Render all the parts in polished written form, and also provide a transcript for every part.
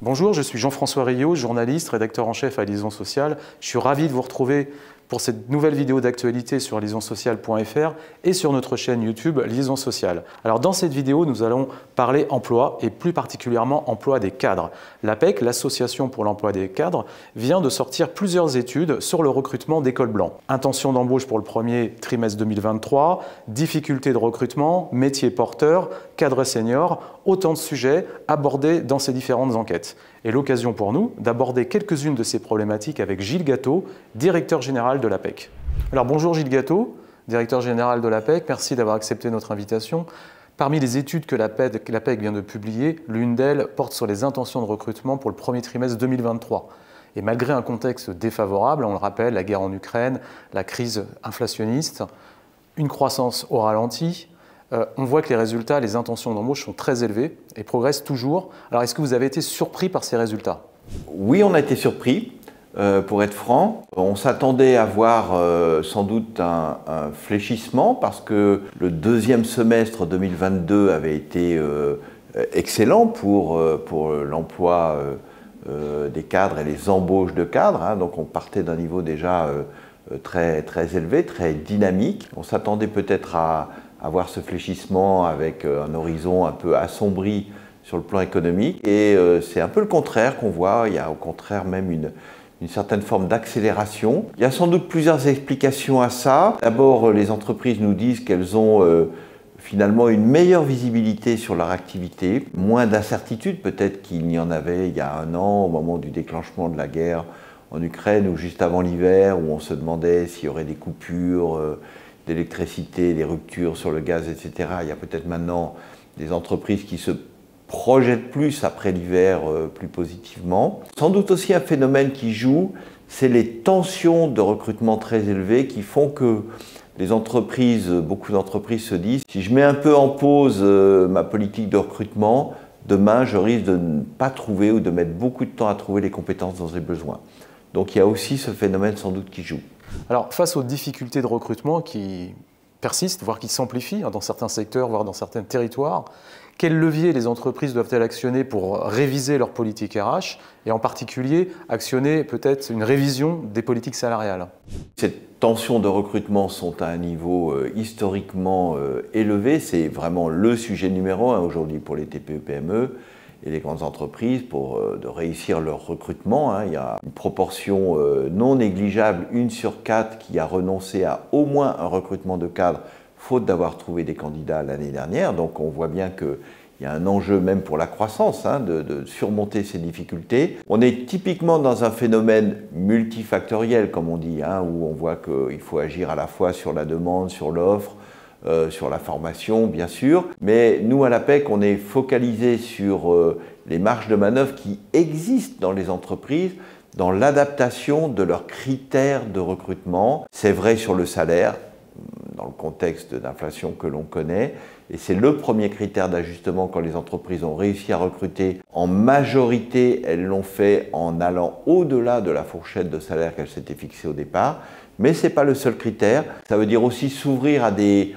Bonjour, je suis Jean-François Rio, journaliste, rédacteur en chef à Liaison Sociale. Je suis ravi de vous retrouver pour cette nouvelle vidéo d'actualité sur liaisonsociale.fr et sur notre chaîne YouTube Liaison Sociale. Alors dans cette vidéo, nous allons parler emploi et plus particulièrement emploi des cadres. L'APEC, l'Association pour l'emploi des cadres, vient de sortir plusieurs études sur le recrutement d'écoles blancs. Intention d'embauche pour le premier trimestre 2023, difficultés de recrutement, métiers porteurs, cadres seniors, autant de sujets abordés dans ces différentes enquêtes. Et l'occasion pour nous d'aborder quelques-unes de ces problématiques avec Gilles Gatto, directeur général de l'APEC. Alors bonjour Gilles Gatto, directeur général de l'APEC, merci d'avoir accepté notre invitation. Parmi les études que l'APEC vient de publier, l'une d'elles porte sur les intentions de recrutement pour le premier trimestre 2023. Et malgré un contexte défavorable, on le rappelle, la guerre en Ukraine, la crise inflationniste, une croissance au ralenti, on voit que les résultats, les intentions d'embauche sont très élevées et progressent toujours. Alors, est-ce que vous avez été surpris par ces résultats? Oui, on a été surpris, pour être franc. On s'attendait à voir sans doute un fléchissement parce que le deuxième semestre 2022 avait été excellent pour l'emploi des cadres et les embauches de cadres. Hein. Donc, on partait d'un niveau déjà très élevé, très dynamique. On s'attendait peut-être à avoir ce fléchissement avec un horizon un peu assombri sur le plan économique. Et c'est un peu le contraire qu'on voit. Il y a au contraire même une certaine forme d'accélération. Il y a sans doute plusieurs explications à ça. D'abord, les entreprises nous disent qu'elles ont finalement une meilleure visibilité sur leur activité, moins d'incertitudes peut-être qu'il n'y en avait il y a un an, au moment du déclenchement de la guerre en Ukraine ou juste avant l'hiver, où on se demandait s'il y aurait des coupures d'électricité, des ruptures sur le gaz, etc. Il y a peut-être maintenant des entreprises qui se projettent plus après l'hiver plus positivement. Sans doute aussi un phénomène qui joue, c'est les tensions de recrutement très élevées qui font que les entreprises, beaucoup d'entreprises se disent si je mets un peu en pause ma politique de recrutement, demain je risque de ne pas trouver ou de mettre beaucoup de temps à trouver les compétences dont j'ai besoin. Donc il y a aussi ce phénomène sans doute qui joue. Alors, face aux difficultés de recrutement qui persistent, voire qui s'amplifient dans certains secteurs, voire dans certains territoires, quels leviers les entreprises doivent-elles actionner pour réviser leur politique RH et en particulier actionner peut-être une révision des politiques salariales? Ces tensions de recrutement sont à un niveau historiquement élevé. C'est vraiment le sujet numéro 1 aujourd'hui pour les TPE-PME. Et les grandes entreprises de réussir leur recrutement. Hein. Il y a une proportion non négligeable, 1 sur 4, qui a renoncé à au moins un recrutement de cadre, faute d'avoir trouvé des candidats l'année dernière. Donc on voit bien qu'il y a un enjeu même pour la croissance, hein, de surmonter ces difficultés. On est typiquement dans un phénomène multifactoriel, comme on dit, hein, où on voit qu'il faut agir à la fois sur la demande, sur l'offre, sur la formation, bien sûr. Mais nous, à l'APEC, on est focalisé sur les marges de manœuvre qui existent dans les entreprises, dans l'adaptation de leurs critères de recrutement. C'est vrai sur le salaire, dans le contexte d'inflation que l'on connaît. Et c'est le premier critère d'ajustement quand les entreprises ont réussi à recruter. En majorité, elles l'ont fait en allant au-delà de la fourchette de salaire qu'elles s'étaient fixée au départ. Mais ce n'est pas le seul critère. Ça veut dire aussi s'ouvrir à des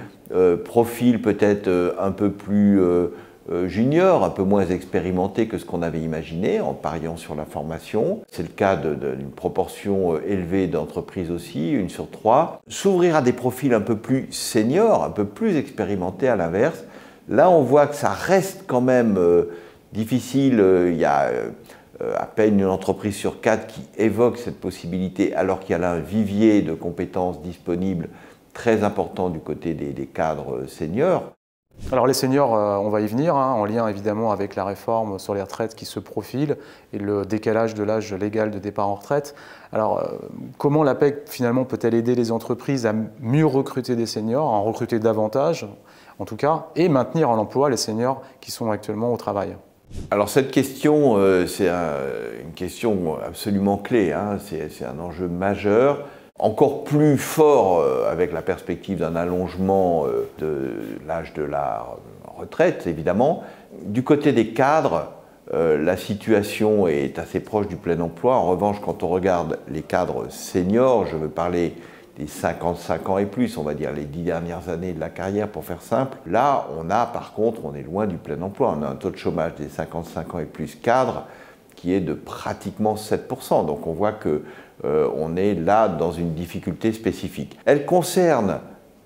profils peut-être un peu plus juniors, un peu moins expérimentés que ce qu'on avait imaginé en pariant sur la formation. C'est le cas d'une proportion élevée d'entreprises aussi, 1 sur 3. S'ouvrir à des profils un peu plus seniors, un peu plus expérimentés à l'inverse. Là, on voit que ça reste quand même difficile. Il y a à peine une entreprise sur 4 qui évoque cette possibilité, alors qu'il y a là un vivier de compétences disponibles très important du côté des cadres seniors. Alors les seniors, on va y venir, hein, en lien évidemment avec la réforme sur les retraites qui se profile et le décalage de l'âge légal de départ en retraite. Alors comment l'APEC finalement peut-elle aider les entreprises à mieux recruter des seniors, à en recruter davantage en tout cas, et maintenir en emploi les seniors qui sont actuellement au travail? Alors cette question, c'est une question absolument clé, hein, c'est un enjeu majeur. Encore plus fort avec la perspective d'un allongement de l'âge de la retraite, évidemment. Du côté des cadres, la situation est assez proche du plein emploi. En revanche, quand on regarde les cadres seniors, je veux parler des 55 ans et plus, on va dire les 10 dernières années de la carrière pour faire simple, là, par contre, on est loin du plein emploi. On a un taux de chômage des 55 ans et plus cadres qui est de pratiquement 7%. Donc on voit qu'on est là dans une difficulté spécifique. Elle concerne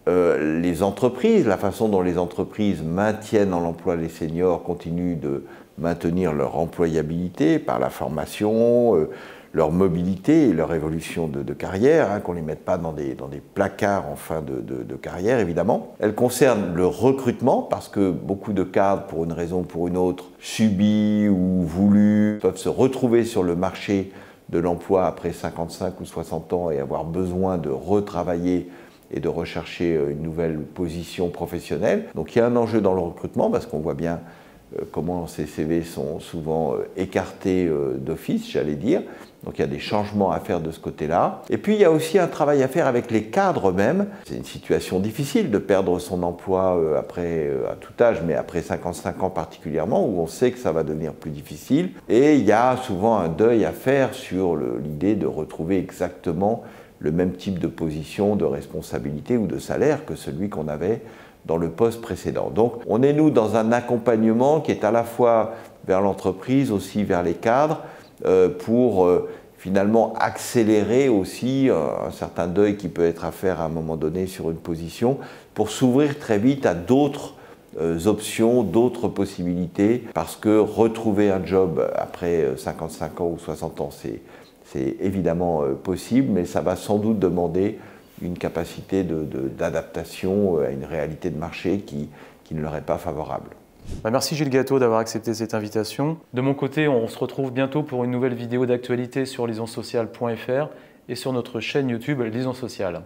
les entreprises, la façon dont les entreprises maintiennent en emploi les seniors, continuent de maintenir leur employabilité par la formation, leur mobilité et leur évolution de carrière, qu'on ne les mette pas dans des placards en fin de carrière, évidemment. Elle concerne le recrutement, parce que beaucoup de cadres, pour une raison ou pour une autre, subis ou voulus, peuvent se retrouver sur le marché de l'emploi après 55 ou 60 ans et avoir besoin de retravailler et de rechercher une nouvelle position professionnelle. Donc il y a un enjeu dans le recrutement, parce qu'on voit bien comment ces CV sont souvent écartés d'office, j'allais dire. Donc il y a des changements à faire de ce côté-là. Et puis il y a aussi un travail à faire avec les cadres eux-mêmes. C'est une situation difficile de perdre son emploi après, à tout âge, mais après 55 ans particulièrement, où on sait que ça va devenir plus difficile. Et il y a souvent un deuil à faire sur l'idée de retrouver exactement le même type de position, de responsabilité ou de salaire que celui qu'on avait dans le poste précédent. Donc on est, nous, dans un accompagnement qui est à la fois vers l'entreprise, aussi vers les cadres, pour finalement accélérer aussi un certain deuil qui peut être à faire à un moment donné sur une position, pour s'ouvrir très vite à d'autres options, d'autres possibilités, parce que retrouver un job après 55 ans ou 60 ans, c'est évidemment possible, mais ça va sans doute demander une capacité d'adaptation à une réalité de marché qui ne leur est pas favorable. Merci Gilles Gâteau d'avoir accepté cette invitation. De mon côté, on se retrouve bientôt pour une nouvelle vidéo d'actualité sur liaisonsocial.fr et sur notre chaîne YouTube Liaison Sociale.